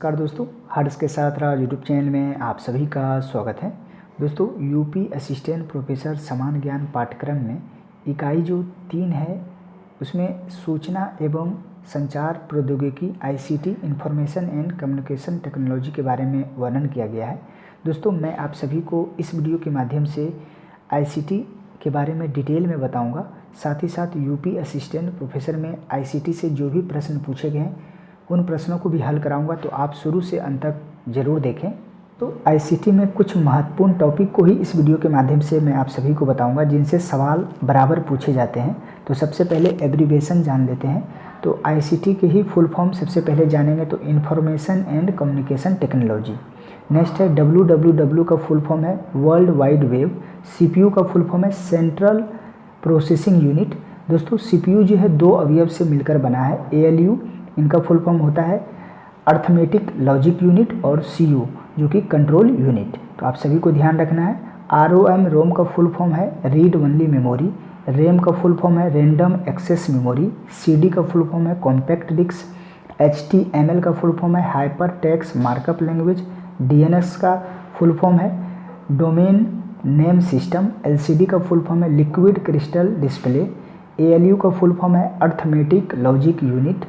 नमस्कार दोस्तों, हर्ष के साथ राज यूट्यूब चैनल में आप सभी का स्वागत है। दोस्तों, यूपी असिस्टेंट प्रोफेसर समान ज्ञान पाठ्यक्रम में इकाई जो 3 है उसमें सूचना एवं संचार प्रौद्योगिकी ICT information and communication technology के बारे में वर्णन किया गया है। दोस्तों, मैं आप सभी को इस वीडियो के माध्यम से आईसीटी के बारे में डिटेल में बताऊँगा। साथ ही साथ यूपी असिस्टेंट प्रोफेसर में आईसीटी से जो भी प्रश्न पूछे गए हैं उन प्रश्नों को भी हल कराऊंगा, तो आप शुरू से अंत तक ज़रूर देखें। तो आईसीटी में कुछ महत्वपूर्ण टॉपिक को ही इस वीडियो के माध्यम से मैं आप सभी को बताऊंगा जिनसे सवाल बराबर पूछे जाते हैं। तो सबसे पहले एब्रीविएशन जान लेते हैं। तो आईसीटी के ही फुल फॉर्म सबसे पहले जानेंगे तो information and communication technology. Next है डब्ल्यू का फुल फॉर्म है वर्ल्ड वाइड वेब। सीपीयू का फुल फॉर्म है सेंट्रल प्रोसेसिंग यूनिट। दोस्तों, सीपीयू जो है 2 अवयव से मिलकर बना है। एएलयू इनका फुल फॉर्म होता है अर्थमेटिक लॉजिक यूनिट और सीयू जो कि कंट्रोल यूनिट। तो आप सभी को ध्यान रखना है। आरओएम रोम का फुल फॉर्म है रीड ओनली मेमोरी। रैम का फुल फॉर्म है रैंडम एक्सेस मेमोरी। सीडी का फुल फॉर्म है कॉम्पैक्ट डिस्क। एचटीएमएल का फुल फॉर्म है hyper text markup language. DNS का फुल फॉर्म है डोमेन नेम सिस्टम। एलसीडी का फुल फॉर्म है लिक्विड क्रिस्टल डिस्प्ले। एएलयू का फुल फॉर्म है अर्थमेटिक लॉजिक यूनिट।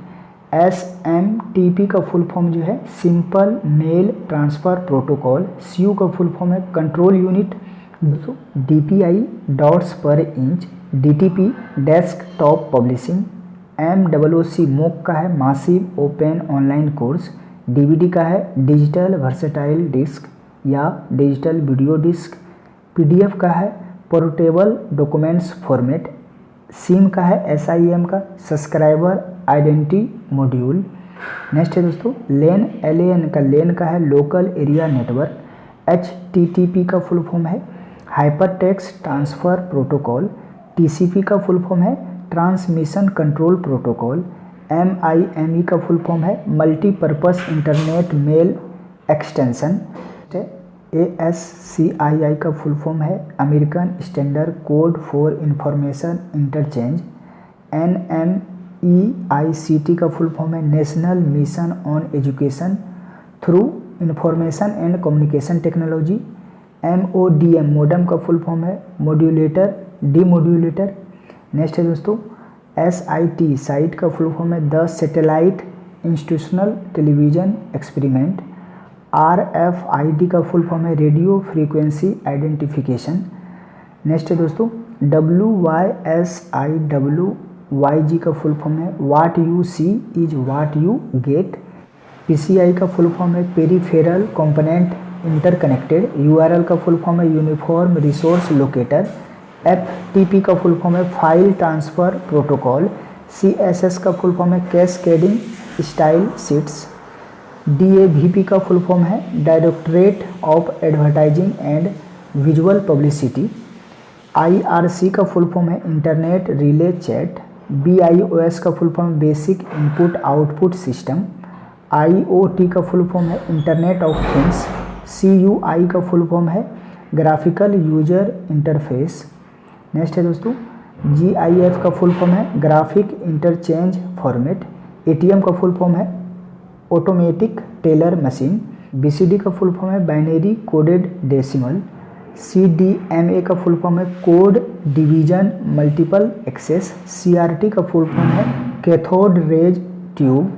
एसएमटीपी का फुल फॉर्म जो है simple mail transfer protocol. CU का फुल फॉर्म है control unit. DPI dots per inch. DTP desktop publishing. MOOC MOOC का है massive open online course. DVD का है डिजिटल वर्सेटाइल डिस्क या डिजिटल वीडियो डिस्क। पीडीएफ का है पोर्टेबल डॉक्यूमेंट्स फॉर्मेट। सिम का है एसआईएम का सब्सक्राइबर आइडेंटिटी मॉड्यूल। नेक्स्ट है दोस्तों लेन एलएएन का लेन का है लोकल एरिया नेटवर्क। एचटीटीपी का फुल फॉर्म है hyper text transfer protocol. TCP का फुल फॉर्म है ट्रांसमिशन कंट्रोल प्रोटोकॉल। एमआईएमई का फुल फॉर्म है multipurpose internet mail extension. ASCII का फुल फॉर्म है American standard code for information interchange. NMEICT का full form है national mission on education through information and communication technology. MODM modem का full form है modulator demodulator. Next है दोस्तों SIT site का full form है the satellite institutional television experiment. RFID का full form है रेडियो फ्रीक्वेंसी आइडेंटिफिकेशन। नेक्स्ट है दोस्तों WYSIWYG का फुल फॉर्म है what you see is what you get. PCI का फुल फॉर्म है पेरीफेरल कंपोनेंट इंटरकनेक्टेड। यूआरएल का फुल फॉर्म है यूनिफॉर्म रिसोर्स लोकेटर। एफटीपी का फुल फॉर्म है फाइल ट्रांसफ़र प्रोटोकॉल। सीएसएस का फुल फॉर्म है कैस्केडिंग स्टाइल शीट्स। डीएवीपी का full form है directorate of advertising and visual publicity. IRC का full form है इंटरनेट रिले चैट। बीआईओएस का full form basic input output system. IoT का full form है internet of things. CUI का full form है graphical user interface. Next है दोस्तों GIF का फुल फॉर्म है ग्राफिक इंटरचेंज फॉर्मेट। एटीएम का फुल फॉर्म है ऑटोमेटिक टेलर मशीन। बीसीडी का फुल फॉर्म है बाइनरी कोडेड डेसिमल। सीडीएमए का फुल फॉर्म है code division multiple access. CRT का फुल फॉर्म है कैथोड रेज ट्यूब।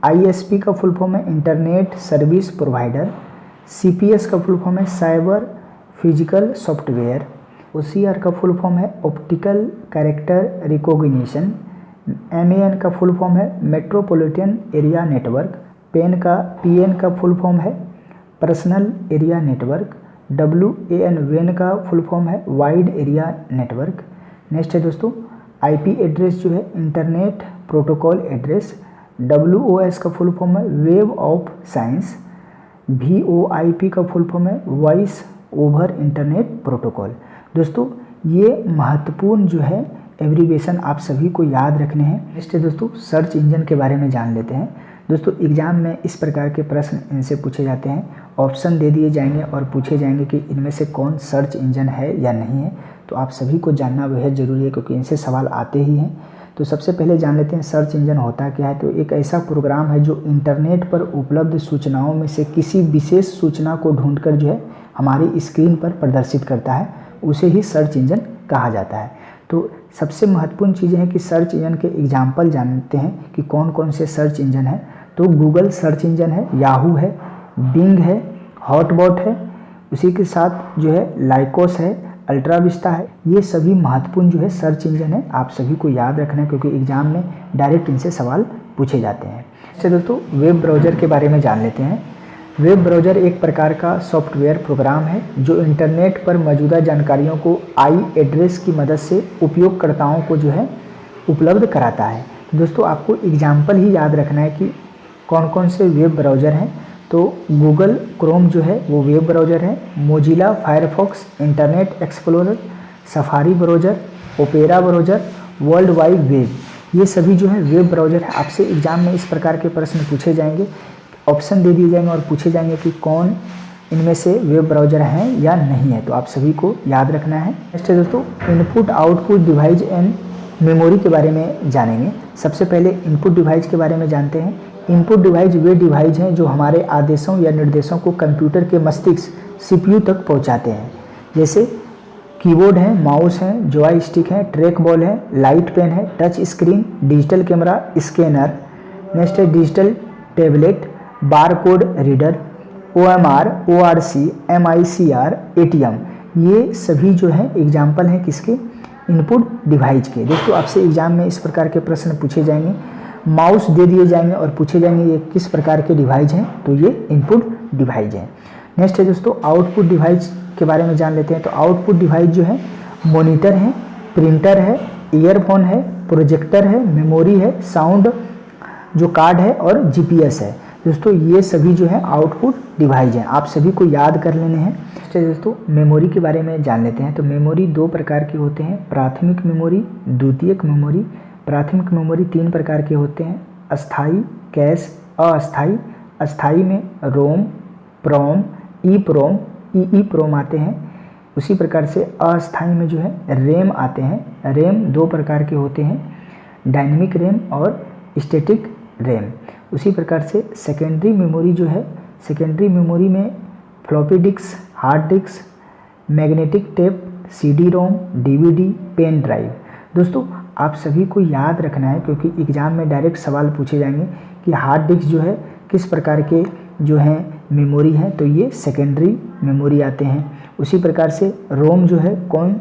आईएसपी का फुल फॉर्म है इंटरनेट सर्विस प्रोवाइडर। सीपीएस का फुल फॉर्म है साइबर फिजिकल सॉफ्टवेयर। ओसीआर का फुल फॉर्म है ऑप्टिकल कैरेक्टर रिकॉग्निशन। एमएएन का फुल फॉर्म है मेट्रोपॉलिटन एरिया नेटवर्क। पीएन का फुल फॉर्म है पर्सनल एरिया नेटवर्क। WAN वेन का फुल फॉर्म है वाइड एरिया नेटवर्क। नेक्स्ट है दोस्तों आईपी एड्रेस जो है इंटरनेट प्रोटोकॉल एड्रेस। WOS का फुल फॉर्म है वेब ऑफ साइंस। VoIP का फुल फॉर्म है वॉइस ओवर इंटरनेट प्रोटोकॉल। दोस्तों, ये महत्वपूर्ण जो है एब्रीविएशन आप सभी को याद रखने हैं। नेक्स्ट है दोस्तों सर्च इंजन के बारे में जान लेते हैं। दोस्तों, एग्जाम में इस प्रकार के प्रश्न इनसे पूछे जाते हैं। ऑप्शन दे दिए जाएंगे और पूछे जाएंगे कि इनमें से कौन सर्च इंजन है या नहीं है। तो आप सभी को जानना बेहद ज़रूरी है क्योंकि इनसे सवाल आते ही हैं। तो सबसे पहले जान लेते हैं सर्च इंजन होता क्या है। तो एक ऐसा प्रोग्राम है जो इंटरनेट पर उपलब्ध सूचनाओं में से किसी विशेष सूचना को ढूंढकर जो है हमारी स्क्रीन पर प्रदर्शित करता है, उसे ही सर्च इंजन कहा जाता है। तो सबसे महत्वपूर्ण चीज़ें हैं कि सर्च इंजन के एग्जाम्पल जानते हैं कि कौन कौन से सर्च इंजन हैं। तो गूगल सर्च इंजन है, याहू है, बिंग है, हॉटबॉट है, उसी के साथ जो है लाइकोस है, अल्ट्रा विस्टा है। ये सभी महत्वपूर्ण जो है सर्च इंजन है, आप सभी को याद रखना है क्योंकि एग्जाम में डायरेक्ट इनसे सवाल पूछे जाते हैं। इससे दोस्तों वेब ब्राउज़र के बारे में जान लेते हैं। वेब ब्राउज़र एक प्रकार का सॉफ्टवेयर प्रोग्राम है जो इंटरनेट पर मौजूदा जानकारियों को आई एड्रेस की मदद से उपयोगकर्ताओं को जो है उपलब्ध कराता है। दोस्तों आपको एग्जाम्पल ही याद रखना है कि कौन कौन से वेब ब्राउज़र हैं। तो गूगल क्रोम जो है वो वेब ब्राउज़र है, Mozilla Firefox, internet explorer, safari browser, opera browser, world wide web, ये सभी जो है वेब ब्राउज़र है। आपसे एग्जाम में इस प्रकार के प्रश्न पूछे जाएंगे, ऑप्शन दे दिए जाएंगे और पूछे जाएंगे कि कौन इनमें से वेब ब्राउज़र हैं या नहीं है, तो आप सभी को याद रखना है। नेक्स्ट है दोस्तों input output device and memory के बारे में जानेंगे। सबसे पहले इनपुट डिवाइस के बारे में जानते हैं। इनपुट डिवाइस वे डिवाइस हैं जो हमारे आदेशों या निर्देशों को कंप्यूटर के मस्तिष्क सीपीयू तक पहुंचाते हैं, जैसे कीबोर्ड है, माउस है, जॉय स्टिक है, ट्रैक बॉल है, लाइट पेन है, touch screen, digital camera, scanner. Next है digital tablet, barcode reader, OMR, ORC, MICR, ATM, ये सभी जो है एग्जाम्पल हैं किसके, इनपुट डिवाइस के। दोस्तों आपसे एग्जाम में इस प्रकार के प्रश्न पूछे जाएंगे, माउस दे दिए जाएंगे और पूछे जाएंगे ये किस प्रकार के डिवाइस हैं, तो ये इनपुट डिवाइस हैं। नेक्स्ट है दोस्तों आउटपुट डिवाइस के बारे में जान लेते हैं। तो आउटपुट डिवाइस जो है मॉनिटर है, प्रिंटर है, ईयरफोन है, प्रोजेक्टर है, मेमोरी है, साउंड जो कार्ड है और GPS है। दोस्तों ये सभी जो है आउटपुट डिवाइस हैं, आप सभी को याद कर लेने हैं। नेक्स्ट है दोस्तों मेमोरी के बारे में जान लेते हैं। तो मेमोरी दो प्रकार के होते हैं, प्राथमिक मेमोरी, द्वितीयक मेमोरी। प्राथमिक मेमोरी तीन प्रकार के होते हैं, अस्थाई, कैश, अस्थाई। अस्थाई में रोम, प्रोम, ईप्रोम, ईईप्रोम आते हैं। उसी प्रकार से अस्थाई में जो है रैम आते हैं। रैम दो प्रकार के होते हैं, डायनेमिक रैम और स्टैटिक रैम। उसी प्रकार से सेकेंडरी मेमोरी जो है, सेकेंडरी मेमोरी में floppy disk, hard disk, magnetic tape, CD रोम, DVD, पेन ड्राइव। दोस्तों आप सभी को याद रखना है क्योंकि एग्जाम में डायरेक्ट सवाल पूछे जाएंगे कि हार्ड डिस्क जो है किस प्रकार के जो है मेमोरी है, तो ये सेकेंडरी मेमोरी आते हैं। उसी प्रकार से रोम जो है कौन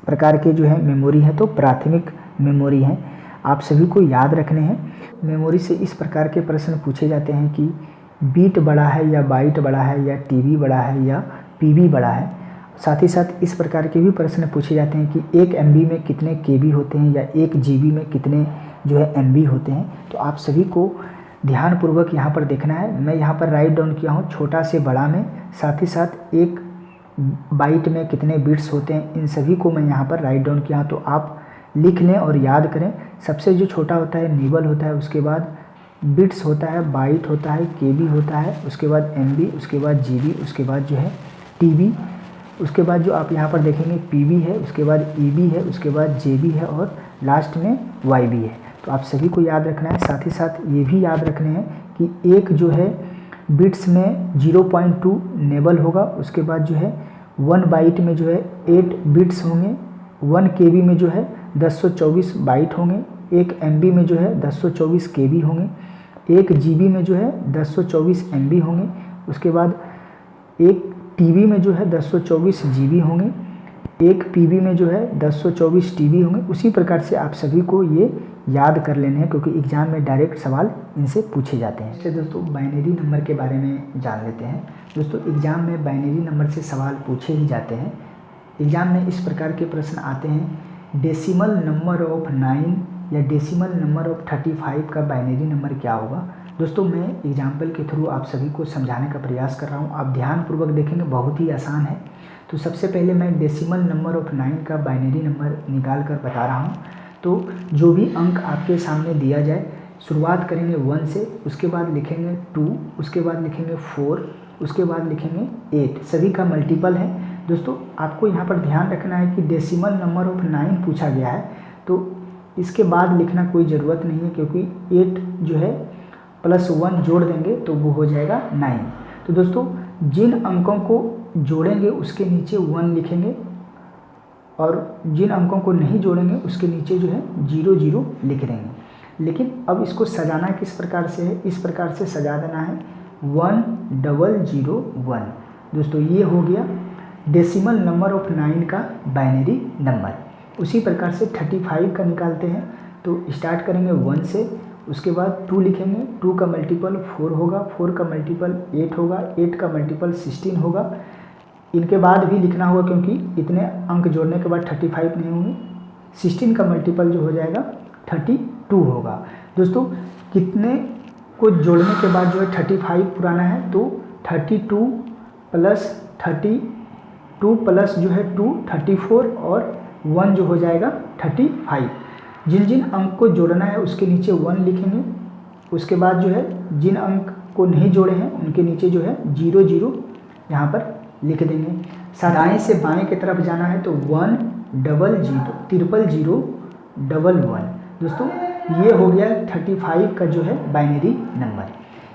प्रकार के जो है मेमोरी है, तो प्राथमिक मेमोरी है। आप सभी को याद रखने हैं। मेमोरी से इस प्रकार के प्रश्न पूछे जाते हैं कि बीट बड़ा है या बाइट बड़ा है या TB बड़ा है या PB बड़ा है। साथ ही साथ इस प्रकार के भी प्रश्न पूछे जाते हैं कि 1 MB में कितने KB होते हैं या 1 GB में कितने जो है MB होते हैं। तो आप सभी को ध्यानपूर्वक यहाँ पर देखना है। मैं यहाँ पर राइट डाउन किया हूँ छोटा से बड़ा में, साथ ही साथ 1 बाइट में कितने बिट्स होते हैं, इन सभी को मैं यहाँ पर राइट डाउन किया हूँ। तो आप लिख लें और याद करें। सबसे जो छोटा होता है निबल होता है, उसके बाद बिट्स होता है, बाइट होता है, KB होता है, उसके बाद MB, उसके बाद GB, उसके बाद जो है TB, उसके बाद जो आप यहाँ पर देखेंगे PB है, उसके बाद EB है, उसके बाद JB है और लास्ट में YB है। तो आप सभी को याद रखना है। साथ ही साथ ये भी याद रखने हैं कि एक जो है बिट्स में 0.2 नेबल होगा, उसके बाद जो है 1 बाइट में जो है 8 बिट्स होंगे, 1 KB में जो है 1024 बाइट होंगे, 1 MB में जो है 1024 KB होंगे, 1 GB में जो है 1024 MB होंगे, उसके बाद 1 TB में जो है 1024 GB होंगे, 1 PB में जो है 1024 TB होंगे। उसी प्रकार से आप सभी को ये याद कर लेने हैं क्योंकि एग्जाम में डायरेक्ट सवाल इनसे पूछे जाते हैं। इससे दोस्तों बाइनरी नंबर के बारे में जान लेते हैं। दोस्तों एग्जाम में बाइनरी नंबर से सवाल पूछे ही जाते हैं। एग्जाम में इस प्रकार के प्रश्न आते हैं, डेसिमल नंबर ऑफ 9 या डेसिमल नंबर ऑफ 35 का बाइनरी नंबर क्या होगा। दोस्तों मैं एग्जाम्पल के थ्रू आप सभी को समझाने का प्रयास कर रहा हूँ, आप ध्यानपूर्वक देखेंगे, बहुत ही आसान है। तो सबसे पहले मैं डेसिमल नंबर ऑफ 9 का बाइनरी नंबर निकाल कर बता रहा हूँ। तो जो भी अंक आपके सामने दिया जाए, शुरुआत करेंगे 1 से, उसके बाद लिखेंगे 2, उसके बाद लिखेंगे 4, उसके बाद लिखेंगे 8, सभी का मल्टीपल है। दोस्तों आपको यहाँ पर ध्यान रखना है कि डेसिमल नंबर ऑफ 9 पूछा गया है, तो इसके बाद लिखना कोई ज़रूरत नहीं है, क्योंकि 8 जो है प्लस 1 जोड़ देंगे तो वो हो जाएगा 9। तो दोस्तों जिन अंकों को जोड़ेंगे उसके नीचे 1 लिखेंगे, और जिन अंकों को नहीं जोड़ेंगे उसके नीचे जो है 0 0 लिख देंगे। लेकिन अब इसको सजाना किस प्रकार से है, इस प्रकार से सजा देना है 1001। दोस्तों ये हो गया डेसिमल नंबर ऑफ 9 का बाइनरी नंबर। उसी प्रकार से 35 का निकालते हैं, तो स्टार्ट करेंगे 1 से, उसके बाद 2 लिखेंगे, 2 का मल्टीपल 4 होगा, 4 का मल्टीपल 8 होगा, 8 का मल्टीपल 16 होगा। इनके बाद भी लिखना होगा क्योंकि इतने अंक जोड़ने के बाद 35 नहीं होंगे। 16 का मल्टीपल जो हो जाएगा 32 होगा। दोस्तों कितने को जोड़ने के बाद जो है 35 पुराना है, तो 32 प्लस 32 प्लस जो है 2 34 और 1 जो हो जाएगा 35। जिन जिन अंक को जोड़ना है उसके नीचे 1 लिखेंगे, उसके बाद जो है जिन अंक को नहीं जोड़े हैं उनके नीचे जो है 0 0 यहाँ पर लिख देंगे। दाएं से बाएं की तरफ जाना है तो 1 0 0 0 1 1। दोस्तों ये हो गया 35 का जो है बाइनरी नंबर।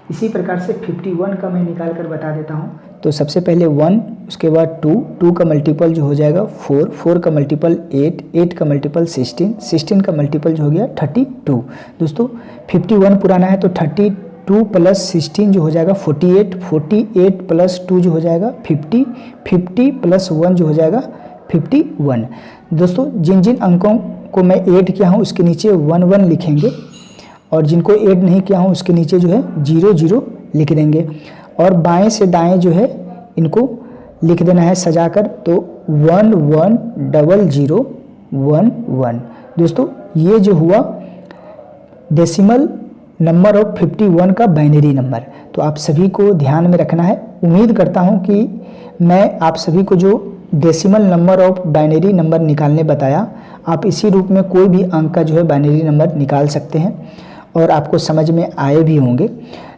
इसी प्रकार से 51 का मैं निकाल कर बता देता हूँ। तो सबसे पहले 1, उसके बाद 2, 2 का मल्टीपल जो हो जाएगा 4, 4 का मल्टीपल 8, 8 का मल्टीपल 16, 16 का मल्टीपल जो हो गया 32। दोस्तों 51 पुराना है, तो 32 प्लस 16 जो हो जाएगा 48, 48 प्लस 2 जो हो जाएगा 50, 50 प्लस 1 जो हो जाएगा 51। दोस्तों जिन जिन अंकों को मैं ऐड किया हूँ उसके नीचे 1 1 लिखेंगे, और जिनको ऐड नहीं किया हूँ उसके नीचे जो है 0 0 लिख देंगे, और बाएं से दाएं जो है इनको लिख देना है सजाकर, तो 1 1 0 0 1 1। दोस्तों ये जो हुआ डेसिमल नंबर ऑफ 51 का बाइनरी नंबर। तो आप सभी को ध्यान में रखना है। उम्मीद करता हूं कि मैं आप सभी को जो decimal number of binary number निकालने बताया, आप इसी रूप में कोई भी अंक का जो है बाइनरी नंबर निकाल सकते हैं और आपको समझ में आए भी होंगे।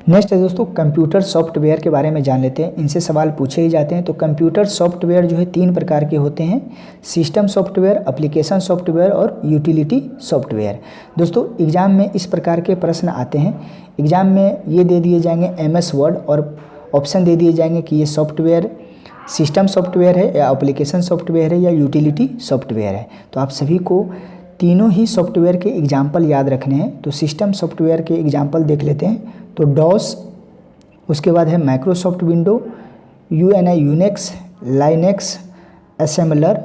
नेक्स्ट है दोस्तों कंप्यूटर सॉफ्टवेयर के बारे में जान लेते हैं। इनसे सवाल पूछे ही जाते हैं। तो कंप्यूटर सॉफ्टवेयर जो है 3 प्रकार के होते हैं, सिस्टम सॉफ्टवेयर, एप्लीकेशन सॉफ्टवेयर और यूटिलिटी सॉफ्टवेयर। दोस्तों एग्जाम में इस प्रकार के प्रश्न आते हैं। एग्जाम में ये दे दिए जाएंगे MS वर्ड, और ऑप्शन दे दिए जाएंगे कि ये सॉफ्टवेयर सिस्टम सॉफ्टवेयर है या एप्लीकेशन सॉफ्टवेयर है या यूटिलिटी सॉफ्टवेयर है। तो आप सभी को तीनों ही सॉफ्टवेयर के एग्जाम्पल याद रखने हैं। तो सिस्टम सॉफ्टवेयर के एग्जाम्पल देख लेते हैं। तो डॉस, उसके बाद है Microsoft window, UNI Unix, Linux, assembler,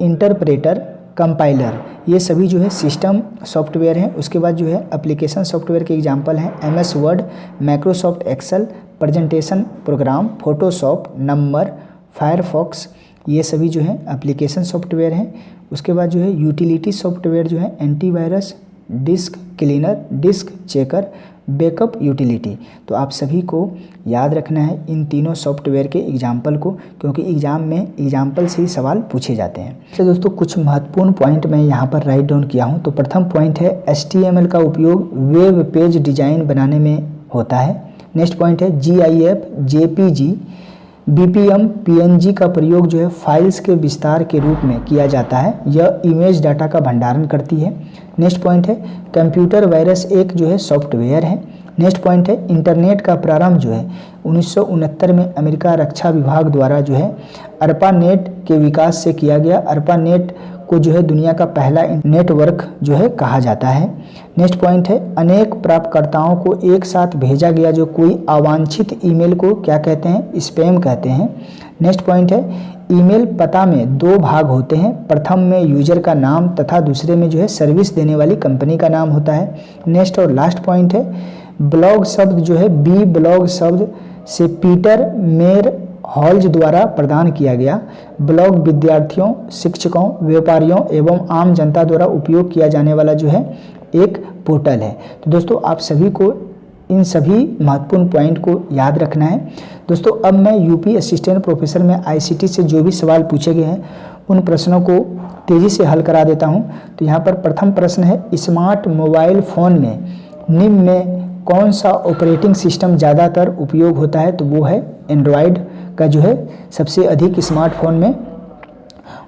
interpreter, compiler, ये सभी जो है सिस्टम सॉफ्टवेयर हैं। उसके बाद जो है एप्लीकेशन सॉफ्टवेयर के एग्जांपल हैं MS word, Microsoft Excel, presentation program, Photoshop, number, Firefox, ये सभी जो है एप्लीकेशन सॉफ्टवेयर हैं। उसके बाद जो है यूटिलिटी सॉफ्टवेयर जो है antivirus, disk cleaner, disk checker, backup utility. तो आप सभी को याद रखना है इन तीनों सॉफ्टवेयर के एग्जाम्पल को, क्योंकि एग्जाम में एग्जाम्पल से ही सवाल पूछे जाते हैं। तो दोस्तों कुछ महत्वपूर्ण पॉइंट मैं यहाँ पर राइट डाउन किया हूँ। तो प्रथम पॉइंट है HTML का उपयोग वेब पेज डिजाइन बनाने में होता है। नेक्स्ट पॉइंट है GIF, JPG, BPM, PNG का प्रयोग जो है फाइल्स के विस्तार के रूप में किया जाता है। यह इमेज डाटा का भंडारण करती है। नेक्स्ट पॉइंट है कंप्यूटर वायरस एक जो है सॉफ्टवेयर है। नेक्स्ट पॉइंट है इंटरनेट का प्रारंभ जो है 1969 में अमेरिका रक्षा विभाग द्वारा जो है ARPANET के विकास से किया गया। ARPANET को जो है दुनिया का पहला नेटवर्क जो है कहा जाता है। नेक्स्ट पॉइंट है अनेक प्राप्तकर्ताओं को एक साथ भेजा गया जो कोई अवांछित ईमेल को क्या कहते हैं, स्पैम कहते हैं। नेक्स्ट पॉइंट है ईमेल पता में 2 भाग होते हैं, प्रथम में यूजर का नाम तथा दूसरे में जो है सर्विस देने वाली कंपनी का नाम होता है। नेक्स्ट और लास्ट पॉइंट है ब्लॉग शब्द जो है बी ब्लॉग शब्द से पीटर मेयर हॉल्ज द्वारा प्रदान किया गया। ब्लॉग विद्यार्थियों, शिक्षकों, व्यापारियों एवं आम जनता द्वारा उपयोग किया जाने वाला जो है एक पोर्टल है। तो दोस्तों आप सभी को इन सभी महत्वपूर्ण पॉइंट को याद रखना है। दोस्तों अब मैं यूपी असिस्टेंट प्रोफेसर में ICT से जो भी सवाल पूछे गए हैं उन प्रश्नों को तेज़ी से हल करा देता हूं। तो यहाँ पर प्रथम प्रश्न है स्मार्ट मोबाइल फ़ोन में निम्न में कौन सा ऑपरेटिंग सिस्टम ज़्यादातर उपयोग होता है? तो वो है एंड्रॉयड का जो है सबसे अधिक स्मार्टफोन में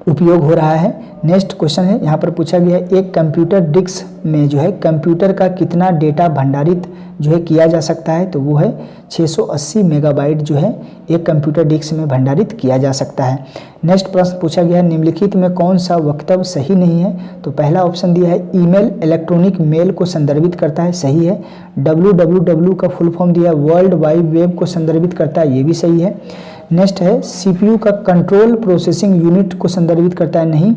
उपयोग हो रहा है। नेक्स्ट क्वेश्चन है, यहाँ पर पूछा गया है एक कंप्यूटर डिस्क में जो है कंप्यूटर का कितना डेटा भंडारित जो है किया जा सकता है, तो वो है 680 मेगाबाइट जो है एक कंप्यूटर डिस्क में भंडारित किया जा सकता है। नेक्स्ट प्रश्न पूछा गया है निम्नलिखित में कौन सा वक्तव्य सही नहीं है, तो पहला ऑप्शन दिया है ईमेल इलेक्ट्रॉनिक मेल को संदर्भित करता है, सही है। www का फुल फॉर्म दिया है वर्ल्ड वाइड वेब को संदर्भित करता है, ये भी सही है। नेक्स्ट है सीपीयू का कंट्रोल प्रोसेसिंग यूनिट को संदर्भित करता है, नहीं,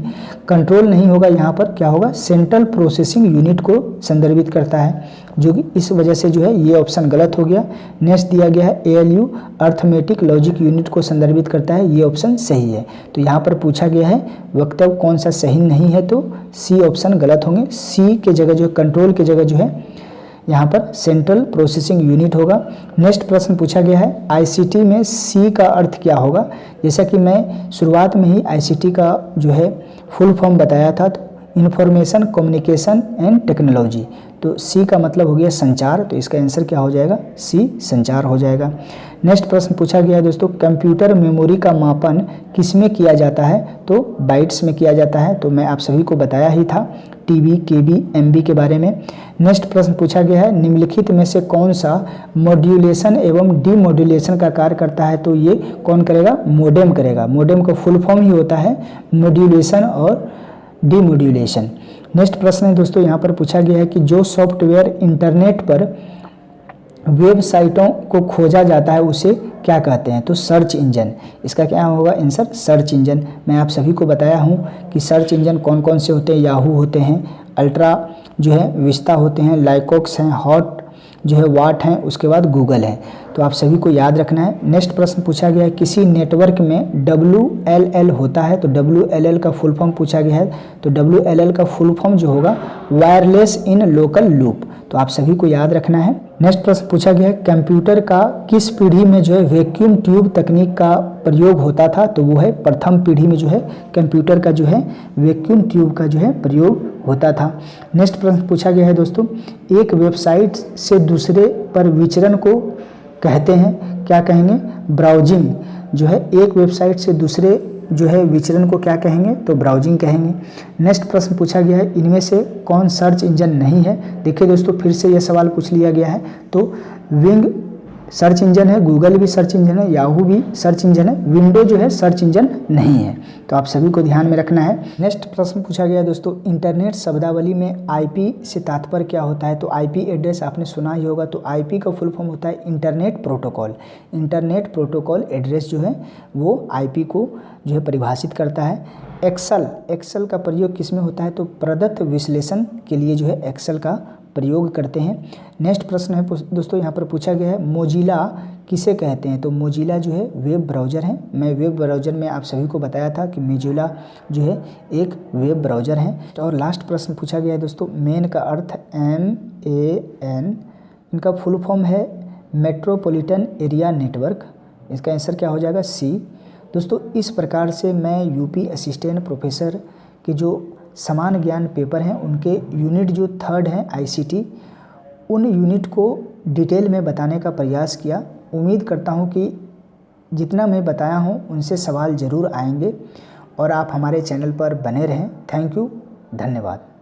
कंट्रोल नहीं होगा, यहाँ पर क्या होगा सेंट्रल प्रोसेसिंग यूनिट को संदर्भित करता है, जो कि इस वजह से जो है ये ऑप्शन गलत हो गया। नेक्स्ट दिया गया है एएलयू अर्थमेटिक लॉजिक यूनिट को संदर्भित करता है, ये ऑप्शन सही है। तो यहाँ पर पूछा गया है वक्तव्य कौन सा सही नहीं है, तो सी ऑप्शन गलत होंगे। सी के जगह जो कंट्रोल की जगह जो है यहाँ पर सेंट्रल प्रोसेसिंग यूनिट होगा। नेक्स्ट प्रश्न पूछा गया है आईसीटी में सी का अर्थ क्या होगा, जैसा कि मैं शुरुआत में ही आईसीटी का जो है फुल फॉर्म बताया था, तो इंफॉर्मेशन कम्युनिकेशन एंड टेक्नोलॉजी, तो सी का मतलब हो गया संचार, तो इसका आंसर क्या हो जाएगा, सी संचार हो जाएगा। नेक्स्ट प्रश्न पूछा गया है दोस्तों कंप्यूटर मेमोरी का मापन किस में किया जाता है, तो बाइट्स में किया जाता है, तो मैं आप सभी को बताया ही था टीबी केबी एमबी के बारे में। नेक्स्ट प्रश्न पूछा गया है निम्नलिखित में से कौन सा मॉड्यूलेशन एवं डीमॉड्यूलेशन का कार्य करता है, तो ये कौन करेगा, मोडेम करेगा। मोडेम का फुल फॉर्म ही होता है मॉड्यूलेशन और डीमॉड्यूलेशन। नेक्स्ट प्रश्न है दोस्तों यहाँ पर पूछा गया है कि जो सॉफ्टवेयर इंटरनेट पर वेबसाइटों को खोजा जाता है उसे क्या कहते हैं, तो सर्च इंजन, इसका क्या होगा आंसर सर्च इंजन। मैं आप सभी को बताया हूँ कि सर्च इंजन कौन कौन से होते हैं, याहू होते हैं, अल्ट्रा जो है विस्ता होते हैं, लाइकोक्स हैं, हॉट जो है वाट हैं, उसके बाद गूगल है, तो आप सभी को याद रखना है। नेक्स्ट प्रश्न पूछा गया है किसी नेटवर्क में WLL होता है, तो WLL का फुल फॉर्म पूछा गया है, तो WLL का फुल फॉर्म जो होगा वायरलेस इन लोकल लूप, तो आप सभी को याद रखना है। नेक्स्ट प्रश्न पूछा गया है कंप्यूटर का किस पीढ़ी में जो है वैक्यूम ट्यूब तकनीक का प्रयोग होता था, तो वो है प्रथम पीढ़ी में जो है कंप्यूटर का जो है वैक्यूम ट्यूब का जो है प्रयोग होता था। नेक्स्ट प्रश्न पूछा गया है दोस्तों एक वेबसाइट से दूसरे पर विचरण को कहते हैं, क्या कहेंगे, ब्राउजिंग जो है, एक वेबसाइट से दूसरे जो है विचरण को क्या कहेंगे, तो ब्राउजिंग कहेंगे। नेक्स्ट प्रश्न पूछा गया है इनमें से कौन सर्च इंजन नहीं है, देखिए दोस्तों फिर से यह सवाल पूछ लिया गया है, तो विंग सर्च इंजन है, गूगल भी सर्च इंजन है, याहू भी सर्च इंजन है, विंडो जो है सर्च इंजन नहीं है, तो आप सभी को ध्यान में रखना है। नेक्स्ट प्रश्न पूछा गया दोस्तों इंटरनेट शब्दावली में आईपी से तात्पर्य क्या होता है, तो आईपी एड्रेस आपने सुना ही होगा, तो आईपी का फुल फॉर्म होता है internet protocol. Internet protocol address जो है वो आईपी को जो है परिभाषित करता है। एक्सेल का प्रयोग किस में होता है, तो प्रदत्त विश्लेषण के लिए जो है एक्सेल का प्रयोग करते हैं। नेक्स्ट प्रश्न है दोस्तों यहाँ पर पूछा गया है मोजिला किसे कहते हैं, तो मोजिला जो है वेब ब्राउज़र है। मैं वेब ब्राउज़र में आप सभी को बताया था कि मोजिला जो है एक वेब ब्राउज़र है। और लास्ट प्रश्न पूछा गया है दोस्तों मेन का अर्थ MAN, इनका फुल फॉर्म है मेट्रोपॉलिटन एरिया नेटवर्क, इसका आंसर क्या हो जाएगा, सी। दोस्तों इस प्रकार से मैं यूपी असिस्टेंट प्रोफेसर के जो समान ज्ञान पेपर हैं उनके यूनिट जो 3rd हैं आईसीटी, उन यूनिट को डिटेल में बताने का प्रयास किया। उम्मीद करता हूं कि जितना मैं बताया हूं उनसे सवाल ज़रूर आएंगे और आप हमारे चैनल पर बने रहें। थैंक यू, धन्यवाद।